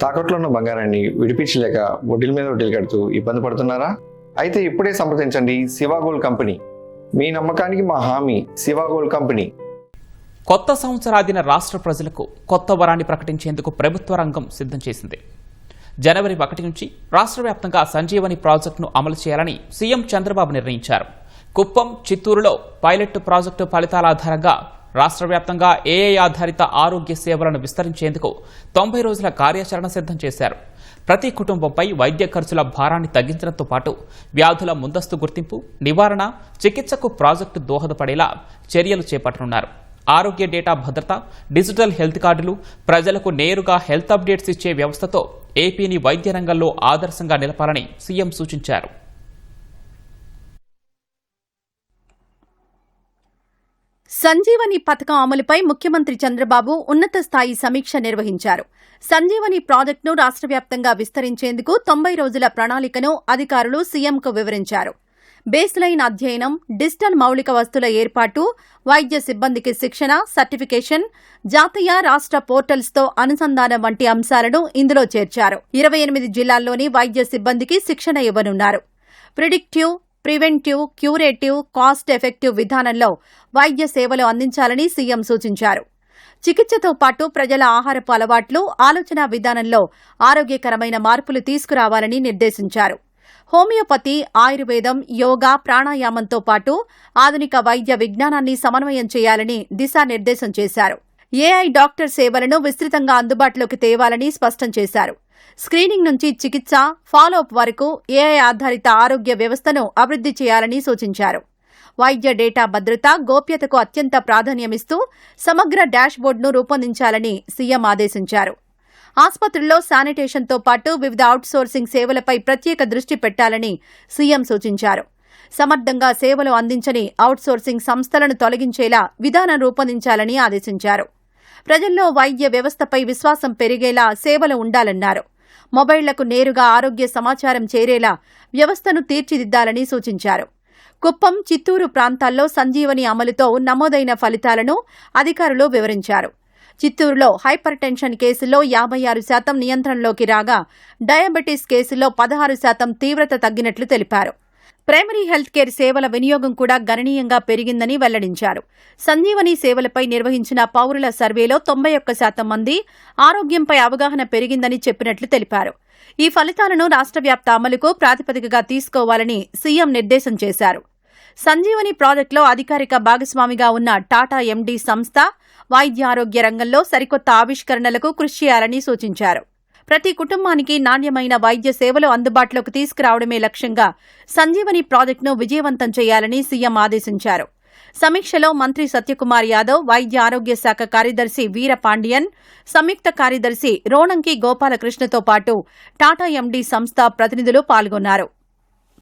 తాకట్లో ఉన్న బంగారాన్ని విడిపించలేక వడ్డీల మీద వడ్డీలు కడుతూ ఇబ్బంది పడుతున్నారా? అయితే ఇప్పుడే సంప్రదించండి శివ గోల్డ్ కంపెనీ. మీ నమ్మకానికి మా హామీ శివ గోల్డ్ కంపెనీ. కొత్త సంవత్సరాదిన రాష్ట్ర ప్రజలకు కొత్త వరాన్ని ప్రకటించేందుకు ప్రభుత్వ రంగం సిద్ధం చేసింది. జనవరి 1 నుంచి రాష్ట్ర వ్యాప్తంగా సంజీవని ప్రాజెక్టును అమలు చేయాలని సీఎం చంద్రబాబు నిర్ణయించారు. కుప్పం, చిత్తూరులో పైలట్ ప్రాజెక్టు ఫలితాల ఆధారంగా రాష్ట్ర వ్యాప్తంగా ఏఐ ఆధారిత ఆరోగ్య సేవలను విస్తరించేందుకు 90 రోజుల కార్యాచరణ సిద్ధం చేశారు. ప్రతి కుటుంబంపై వైద్య ఖర్చుల భారాన్ని తగ్గించడంతో పాటు వ్యాధుల ముందస్తు గుర్తింపు, నివారణ, చికిత్సకు ప్రాజెక్టు దోహదపడేలా చర్యలు చేపట్టనున్నారు. ఆరోగ్య డేటా భద్రత, డిజిటల్ హెల్త్ కార్డులు, ప్రజలకు నేరుగా హెల్త్ అప్డేట్స్ ఇచ్చే వ్యవస్థతో ఏపీని వైద్య రంగంలో ఆదర్శంగా నిలపాలని సీఎం సూచించారు. సంజీవని పథకం అమలుపై ముఖ్యమంత్రి చంద్రబాబు ఉన్నత స్థాయి సమీక్ష నిర్వహించారు. సంజీవని ప్రాజెక్టును రాష్ట్ర వ్యాప్తంగా విస్తరించేందుకు 90 రోజుల ప్రణాళికను అధికారులు సీఎంకు వివరించారు. బేస్లైన్ అధ్యయనం, డిజిటల్ మౌలిక వస్తుల ఏర్పాటు, వైద్య సిబ్బందికి శిక్షణ, సర్టిఫికేషన్, జాతీయ, రాష్ట్ర పోర్టల్స్తో అనుసంధానం వంటి అంశాలను ఇందులో చేర్చారు. 28 జిల్లాల్లోని వైద్య సిబ్బందికి శిక్షణ ఇవ్వనున్నారు. Predictive, preventive, curative, cost effective విధానంలో వైద్య సేవలు అందించాలని సీఎం సూచించారు. చికిత్సతో పాటు ప్రజల ఆహారపు అలవాట్లు, ఆలోచన విధానంలో ఆరోగ్యకరమైన మార్పులు తీసుకురావాలని నిర్దేశించారు. హోమియోపతి, ఆయుర్వేదం, యోగా, ప్రాణాయామంతో పాటు ఆధునిక వైద్య విజ్ఞానాన్ని సమన్వయం చేయాలని దిశానిర్దేశం చేశారు. ఏఐ డాక్టర్ సేవలను విస్తృతంగా అందుబాటులోకి తేవాలని స్పష్టం చేశారు. స్క్రీనింగ్ నుంచి చికిత్స, ఫాలోఅప్ వరకు ఏఐ ఆధారిత ఆరోగ్య వ్యవస్థను అభివృద్ధి చేయాలని సూచించారు. వైద్య డేటా భద్రత, గోప్యతకు అత్యంత ప్రాధాన్యమిస్తూ సమగ్ర డాష్బోర్డును రూపొందించాలని సీఎం ఆదేశించారు. ఆసుపత్రుల్లో శానిటేషన్తో పాటు వివిధ అవుట్సోర్సింగ్ సేవలపై ప్రత్యేక దృష్టి పెట్టాలని సీఎం సూచించారు. సమర్థంగా సేవలు అందించని అవుట్సోర్సింగ్ సంస్థలను తొలగించేలా విధానం రూపొందించాలని ఆదేశించారు. ప్రజల్లో వైద్య వ్యవస్థపై విశ్వాసం పెరిగేలా సేవలు ఉండాలన్నారు. మొబైళ్లకు నేరుగా ఆరోగ్య సమాచారం చేరేలా వ్యవస్థను తీర్చిదిద్దాలని సూచించారు. కుప్పం, చిత్తూరు ప్రాంతాల్లో సంజీవని అమలుతో నమోదైన ఫలితాలను అధికారులు వివరించారు. చిత్తూరులో హైపర్ టెన్షన్ కేసుల్లో 56% నియంత్రణలోకి రాగా, డయాబెటీస్ కేసుల్లో 16% తీవ్రత తగ్గినట్లు తెలిపారు. ప్రైమరీ హెల్త్ కేర్ సేవల వినియోగం కూడా గణనీయంగా పెరిగిందని వెల్లడించారు. సంజీవని సేవలపై నిర్వహించిన పౌరుల సర్వేలో 91% మంది ఆరోగ్యంపై అవగాహన పెరిగిందని చెప్పినట్లు తెలిపారు. ఈ ఫలితాలను రాష్ట్ర వ్యాప్త అమలుకు ప్రాతిపదికగా తీసుకోవాలని సీఎం నిర్దేశం చేశారు. సంజీవని ప్రాజెక్టులో అధికారిక భాగస్వామిగా ఉన్న టాటా ఎండీ సంస్థ వైద్య ఆరోగ్య రంగంలో సరికొత్త ఆవిష్కరణలకు కృషి చేయాలని సూచించారు. ప్రతి కుటుంబానికి నాణ్యమైన వైద్య సేవలు అందుబాటులోకి తీసుకురావడమే లక్ష్యంగా సంజీవని ప్రాజెక్టును విజయవంతం చేయాలని సీఎం ఆదేశించారు. సమీక్షలో మంత్రి సత్యకుమార్ యాదవ్, వైద్య ఆరోగ్య శాఖ కార్యదర్శి వీర పాండియన్, సంయుక్త కార్యదర్శి రోణంకి గోపాలకృష్ణతో పాటు టాటా ఎండీ సంస్థ ప్రతినిధులు పాల్గొన్నారు.